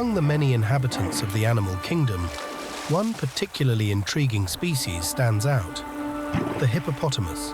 Among the many inhabitants of the animal kingdom, one particularly intriguing species stands out: the hippopotamus.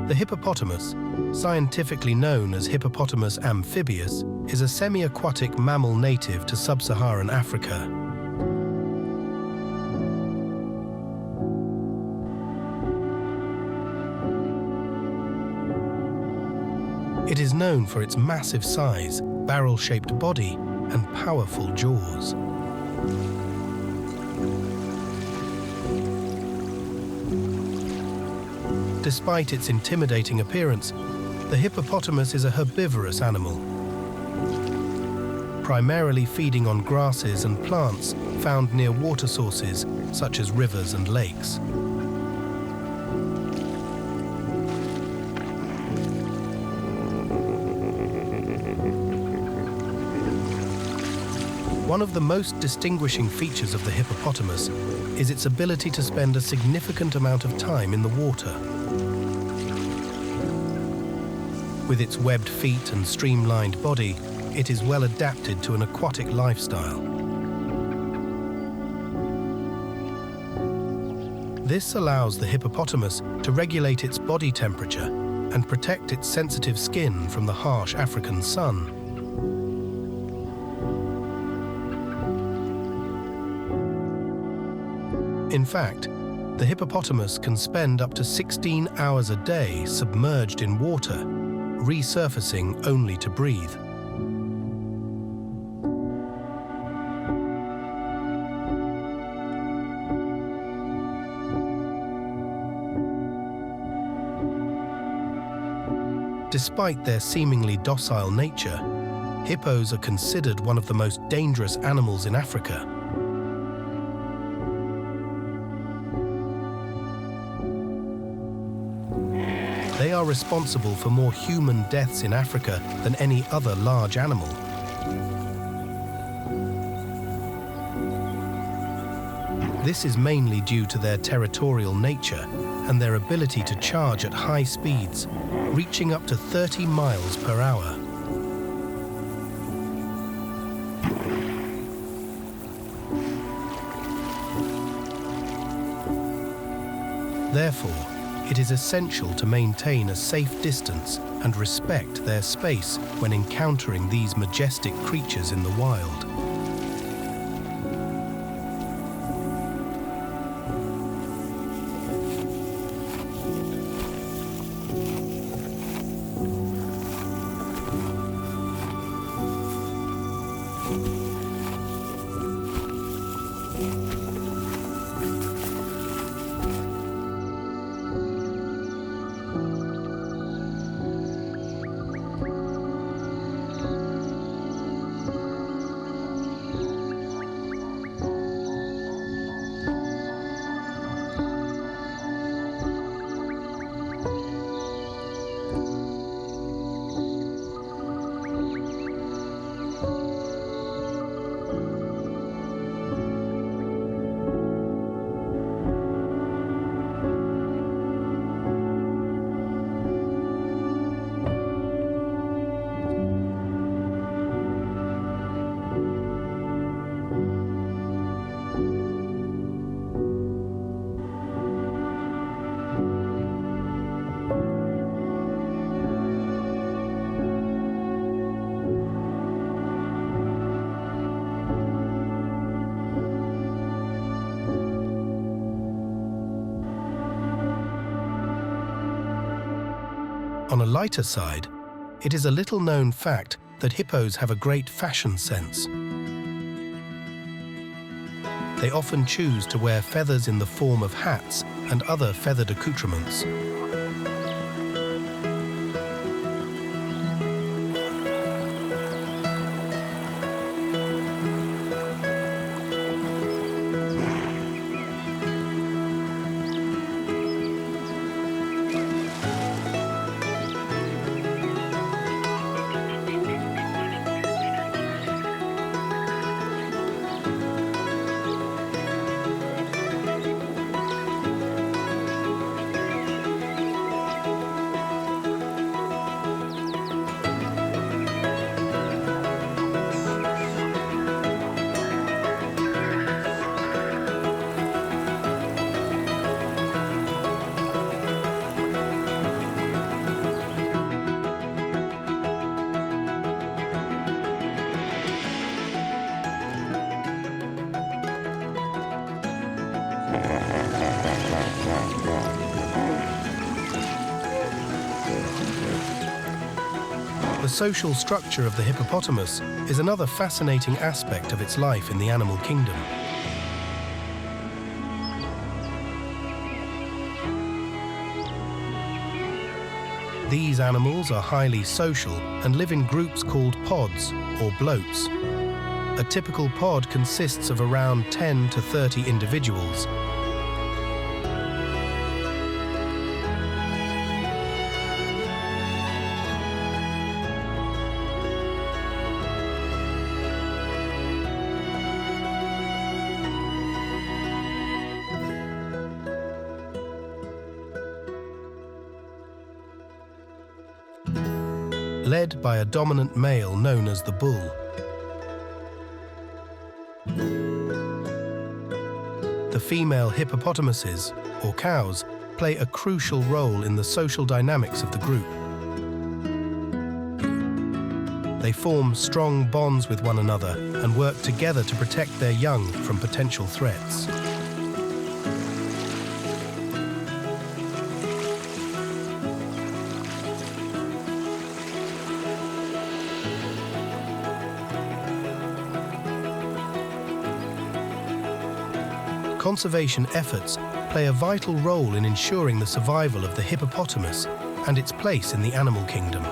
The hippopotamus, scientifically known as Hippopotamus amphibius, is a semi-aquatic mammal native to sub-Saharan Africa. It is known for its massive size, barrel-shaped body, and powerful jaws. Despite its intimidating appearance, the hippopotamus is a herbivorous animal, primarily feeding on grasses and plants found near water sources such as rivers and lakes. One of the most distinguishing features of the hippopotamus is its ability to spend a significant amount of time in the water. With its webbed feet and streamlined body, it is well adapted to an aquatic lifestyle. This allows the hippopotamus to regulate its body temperature and protect its sensitive skin from the harsh African sun. In fact, the hippopotamus can spend up to 16 hours a day submerged in water, resurfacing only to breathe. Despite their seemingly docile nature, hippos are considered one of the most dangerous animals in Africa. They are responsible for more human deaths in Africa than any other large animal. This is mainly due to their territorial nature and their ability to charge at high speeds, reaching up to 30 miles per hour. Therefore, it is essential to maintain a safe distance and respect their space when encountering these majestic creatures in the wild. On a lighter side, it is a little-known fact that hippos have a great fashion sense. They often choose to wear feathers in the form of hats and other feathered accoutrements. The social structure of the hippopotamus is another fascinating aspect of its life in the animal kingdom. These animals are highly social and live in groups called pods or bloats. A typical pod consists of around 10 to 30 individuals. Led by a dominant male known as the bull. The female hippopotamuses, or cows, play a crucial role in the social dynamics of the group. They form strong bonds with one another and work together to protect their young from potential threats. Conservation efforts play a vital role in ensuring the survival of the hippopotamus and its place in the animal kingdom.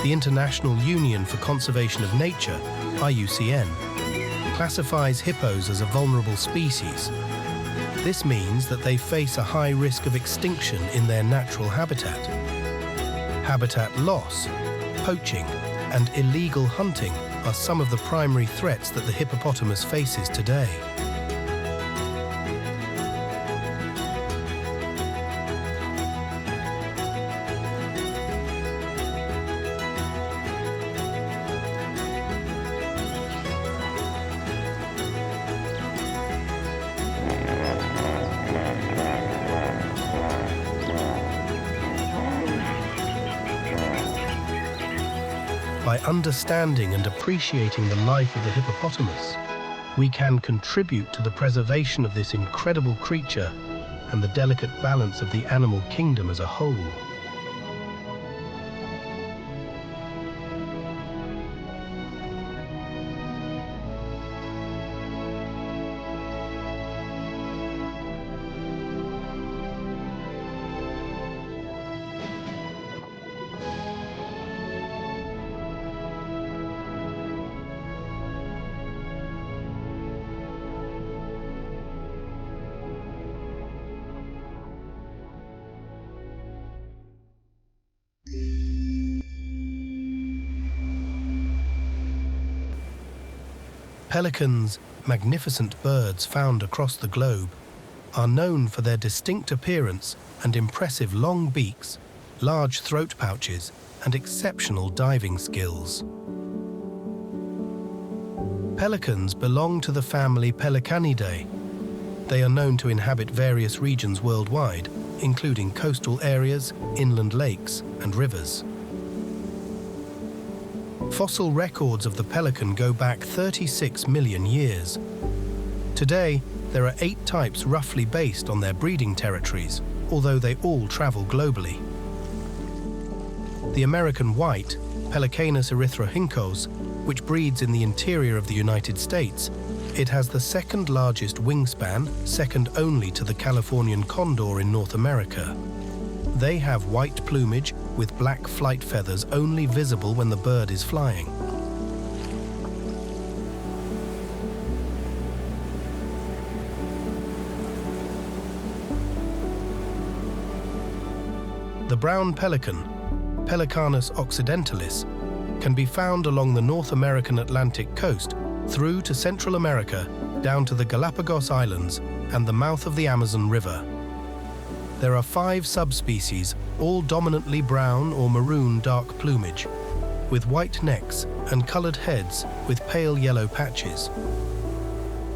The International Union for Conservation of Nature, IUCN, classifies hippos as a vulnerable species. This means that they face a high risk of extinction in their natural habitat. Habitat loss, poaching, and illegal hunting are some of the primary threats that the hippopotamus faces today. By understanding and appreciating the life of the hippopotamus, we can contribute to the preservation of this incredible creature and the delicate balance of the animal kingdom as a whole. Pelicans, magnificent birds found across the globe, are known for their distinct appearance and impressive long beaks, large throat pouches, and exceptional diving skills. Pelicans belong to the family Pelecanidae. They are known to inhabit various regions worldwide, including coastal areas, inland lakes, and rivers. Fossil records of the pelican go back 36 million years. Today, there are 8 types roughly based on their breeding territories, although they all travel globally. The American white, Pelecanus erythrorhynchos, which breeds in the interior of the United States, it has the second largest wingspan, second only to the Californian condor in North America. They have white plumage with black flight feathers only visible when the bird is flying. The brown pelican, Pelecanus occidentalis, can be found along the North American Atlantic coast through to Central America, down to the Galapagos Islands and the mouth of the Amazon River. There are 5 subspecies, all dominantly brown or maroon dark plumage, with white necks and colored heads with pale yellow patches.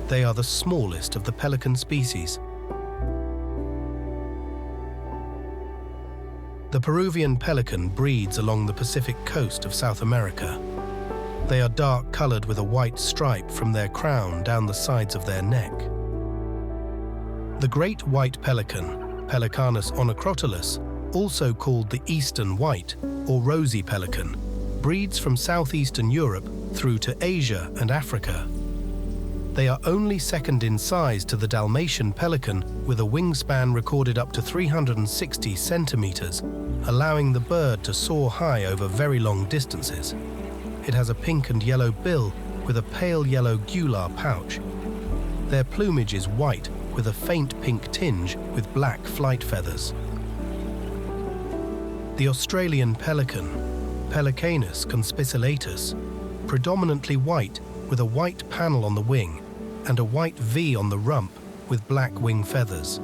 They are the smallest of the pelican species. The Peruvian pelican breeds along the Pacific coast of South America. They are dark-colored with a white stripe from their crown down the sides of their neck. The great white pelican, Pelecanus onocrotulus, also called the eastern white or rosy pelican, breeds from southeastern Europe through to Asia and Africa. They are only second in size to the Dalmatian pelican, with a wingspan recorded up to 360 centimeters, allowing the bird to soar high over very long distances. It has a pink and yellow bill with a pale yellow gular pouch. Their plumage is white with a faint pink tinge with black flight feathers. The Australian pelican, Pelecanus conspicillatus, predominantly white with a white panel on the wing and a white V on the rump with black wing feathers.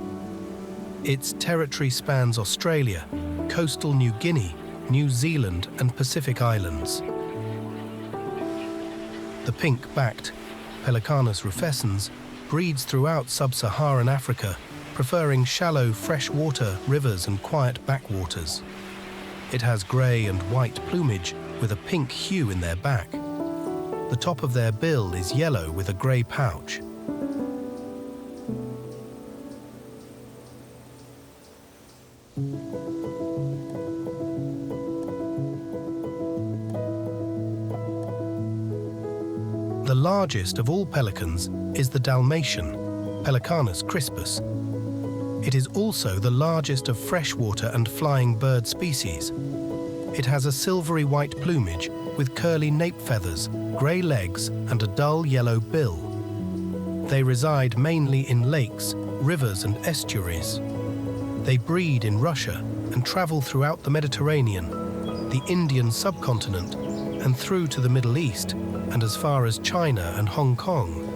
Its territory spans Australia, coastal New Guinea, New Zealand and Pacific Islands. The pink-backed Pelecanus rufescens breeds throughout sub-Saharan Africa, preferring shallow freshwater rivers and quiet backwaters. It has grey and white plumage with a pink hue in their back. The top of their bill is yellow with a grey pouch. The largest of all pelicans is the Dalmatian, Pelecanus crispus. It is also the largest of freshwater and flying bird species. It has a silvery white plumage with curly nape feathers, grey legs and a dull yellow bill. They reside mainly in lakes, rivers and estuaries. They breed in Russia and travel throughout the Mediterranean, the Indian subcontinent and through to the Middle East and as far as China and Hong Kong.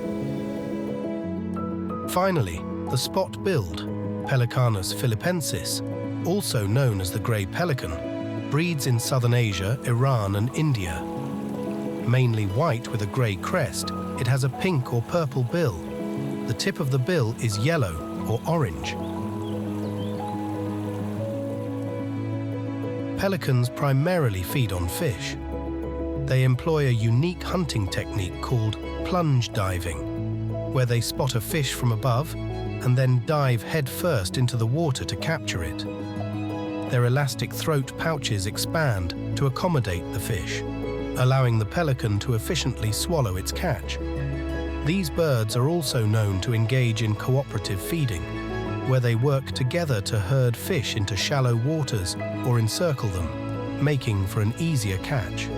Finally, the spot-billed Pelecanus philippensis, also known as the grey pelican, breeds in southern Asia, Iran and India. Mainly white with a grey crest, it has a pink or purple bill. The tip of the bill is yellow or orange. Pelicans primarily feed on fish. They employ a unique hunting technique called plunge diving, where they spot a fish from above and then dive head-first into the water to capture it. Their elastic throat pouches expand to accommodate the fish, allowing the pelican to efficiently swallow its catch. These birds are also known to engage in cooperative feeding, where they work together to herd fish into shallow waters or encircle them, making for an easier catch.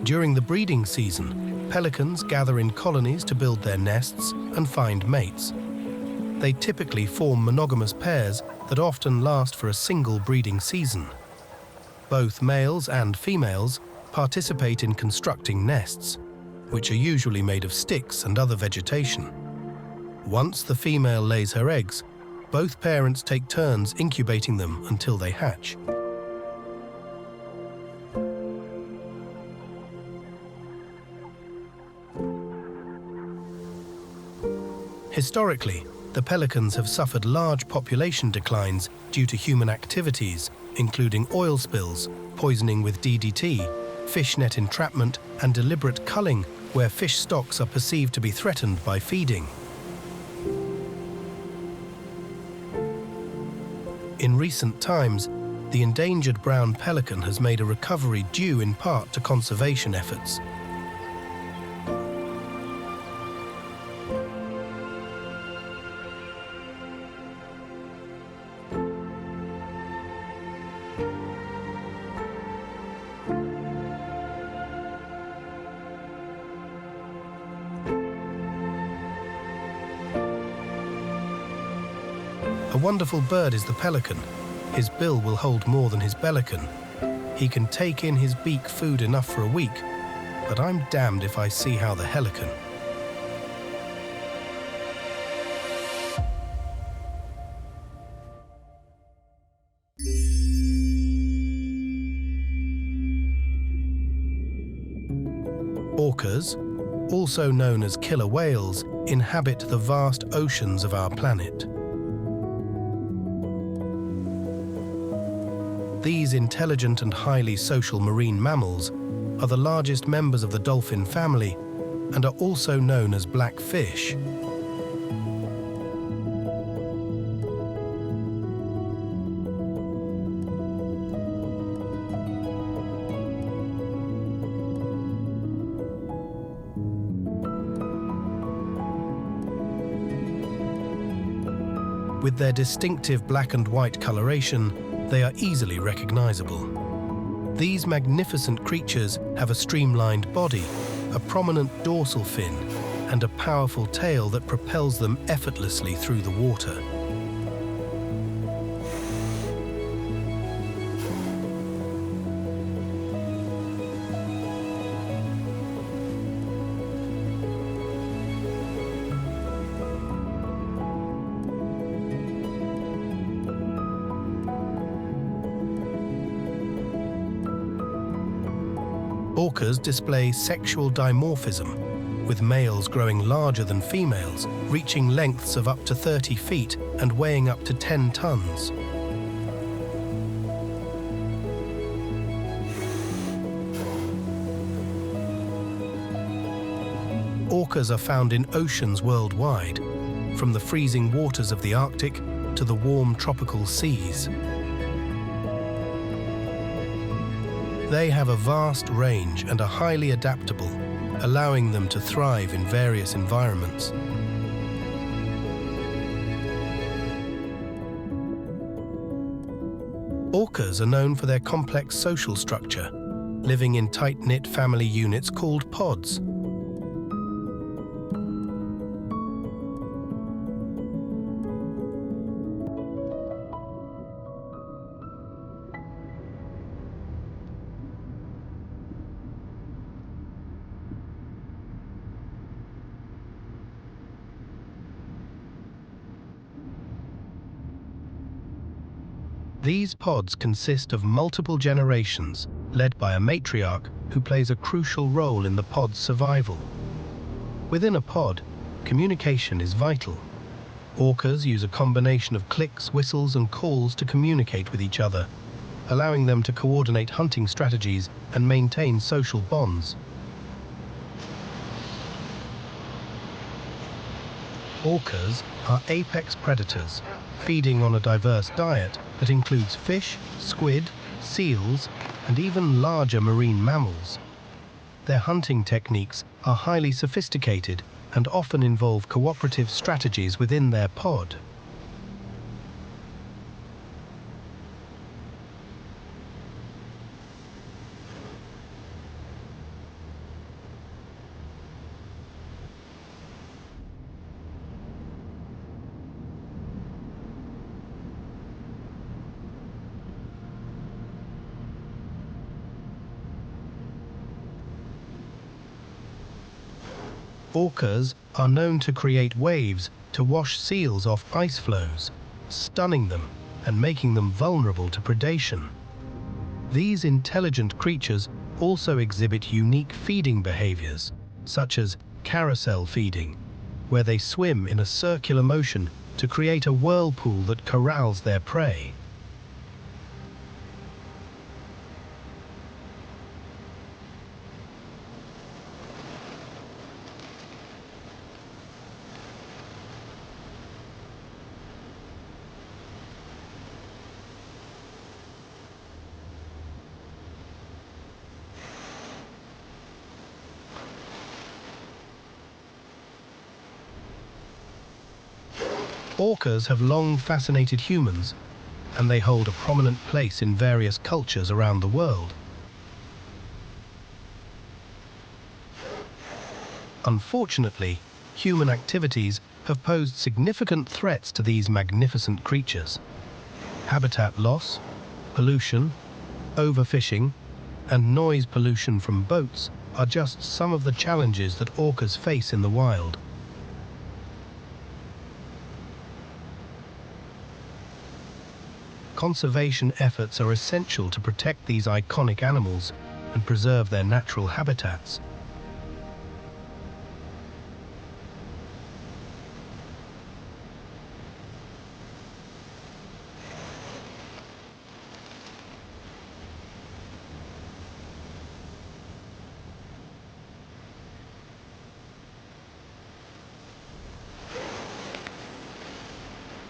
During the breeding season, pelicans gather in colonies to build their nests and find mates. They typically form monogamous pairs that often last for a single breeding season. Both males and females participate in constructing nests, which are usually made of sticks and other vegetation. Once the female lays her eggs, both parents take turns incubating them until they hatch. Historically, the pelicans have suffered large population declines due to human activities, including oil spills, poisoning with DDT, fish net entrapment, and deliberate culling where fish stocks are perceived to be threatened by feeding. In recent times, the endangered brown pelican has made a recovery due in part to conservation efforts. A wonderful bird is the pelican. His bill will hold more than his bellican. He can take in his beak food enough for a week, but I'm damned if I see how the helican. Orcas, also known as killer whales, inhabit the vast oceans of our planet. These intelligent and highly social marine mammals are the largest members of the dolphin family and are also known as blackfish. With their distinctive black and white coloration, they are easily recognizable. These magnificent creatures have a streamlined body, a prominent dorsal fin, and a powerful tail that propels them effortlessly through the water. Orcas display sexual dimorphism, with males growing larger than females, reaching lengths of up to 30 feet and weighing up to 10 tons. Orcas are found in oceans worldwide, from the freezing waters of the Arctic to the warm tropical seas. They have a vast range and are highly adaptable, allowing them to thrive in various environments. Orcas are known for their complex social structure, living in tight-knit family units called pods. These pods consist of multiple generations, led by a matriarch who plays a crucial role in the pod's survival. Within a pod, communication is vital. Orcas use a combination of clicks, whistles, and calls to communicate with each other, allowing them to coordinate hunting strategies and maintain social bonds. Orcas are apex predators, feeding on a diverse diet that includes fish, squid, seals, and even larger marine mammals. Their hunting techniques are highly sophisticated and often involve cooperative strategies within their pod. Orcas are known to create waves to wash seals off ice floes, stunning them and making them vulnerable to predation. These intelligent creatures also exhibit unique feeding behaviors, such as carousel feeding, where they swim in a circular motion to create a whirlpool that corrals their prey. Orcas have long fascinated humans, and they hold a prominent place in various cultures around the world. Unfortunately, human activities have posed significant threats to these magnificent creatures. Habitat loss, pollution, overfishing, and noise pollution from boats are just some of the challenges that orcas face in the wild. Conservation efforts are essential to protect these iconic animals and preserve their natural habitats.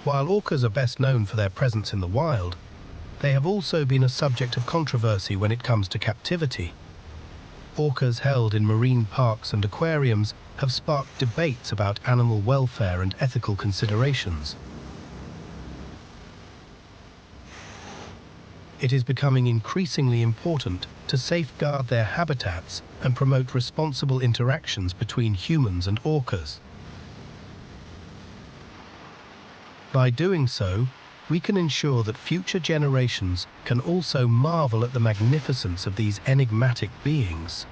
While orcas are best known for their presence in the wild, they have also been a subject of controversy when it comes to captivity. Orcas held in marine parks and aquariums have sparked debates about animal welfare and ethical considerations. It is becoming increasingly important to safeguard their habitats and promote responsible interactions between humans and orcas. By doing so, we can ensure that future generations can also marvel at the magnificence of these enigmatic beings.